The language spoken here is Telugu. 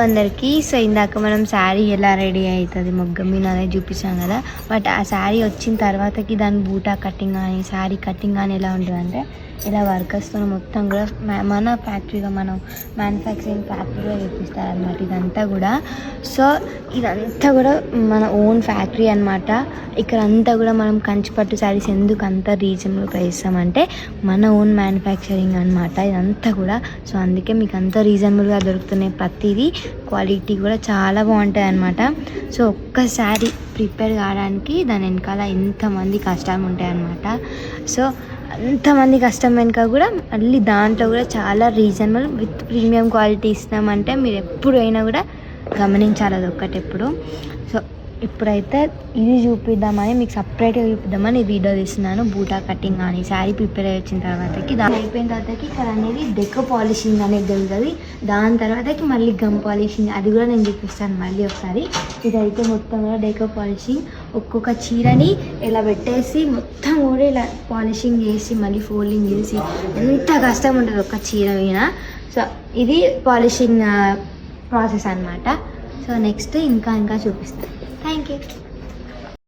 అందరికీ సో ఇందాక మనం శారీ ఎలా రెడీ అవుతుంది మొగ్గం మీద అనేది చూపించాం కదా. బట్ ఆ శారీ వచ్చిన తర్వాతకి దాని బూటా కటింగ్ కానీ శారీ కటింగ్ కానీ ఎలా ఉంటుంది అంటే ఇలా వర్కర్స్తో మొత్తం కూడా మన ఫ్యాక్టరీగా మనం మ్యానుఫ్యాక్చరింగ్ ఫ్యాక్టరీలో చూపిస్తారనమాట ఇదంతా కూడా. సో ఇదంతా కూడా మన ఓన్ ఫ్యాక్టరీ అనమాట. ఇక్కడ అంతా కూడా మనం కంచిపట్టు శారీస్ ఎందుకు అంత రీజనబుల్ ప్రైస్ ఇస్తామంటే మన ఓన్ మ్యానుఫ్యాక్చరింగ్ అనమాట ఇదంతా కూడా. సో అందుకే మీకు అంత రీజనబుల్గా దొరుకుతున్నాయి. ప్రతిదీ క్వాలిటీ కూడా చాలా బాగుంటుంది అనమాట. సో ఒక్కసారి ప్రిపేర్ కావడానికి దాని వెనకాల ఎంతమంది కష్టాలు ఉంటాయి అన్నమాట. సో అంతమంది కష్టం వెనుక కూడా మళ్ళీ దాంట్లో కూడా చాలా రీజనబుల్ విత్ ప్రీమియం క్వాలిటీ ఇస్తామంటే మీరు ఎప్పుడైనా కూడా గమనించాలి అది ఒక్కటి ఎప్పుడు. సో ఇప్పుడైతే ఇది చూపిద్దామని మీకు సపరేట్గా చూపిద్దామని వీడియో తీస్తున్నాను. బూటా కటింగ్ కానీ శారీ ప్రిపేర్ అయ్యి వచ్చిన తర్వాతకి దాని అయిపోయిన తర్వాతకి ఇక్కడ అనేది డెకో పాలిషింగ్ అనేది జరుగుతుంది. దాని తర్వాతకి మళ్ళీ గమ్ పాలిషింగ్ అది కూడా నేను చూపిస్తాను మళ్ళీ ఒకసారి. ఇదైతే మొత్తం కూడా డెకో పాలిషింగ్ ఒక్కొక్క చీరని ఇలా పెట్టేసి మొత్తం కూడా ఇలా పాలిషింగ్ చేసి మళ్ళీ ఫోల్డింగ్ చేసి ఎంత కష్టం ఉంటుంది ఒక్క చీర మీద. సో ఇది పాలిషింగ్ ప్రాసెస్ అనమాట. సో నెక్స్ట్ ఇంకా చూపిస్తాను. Thank you.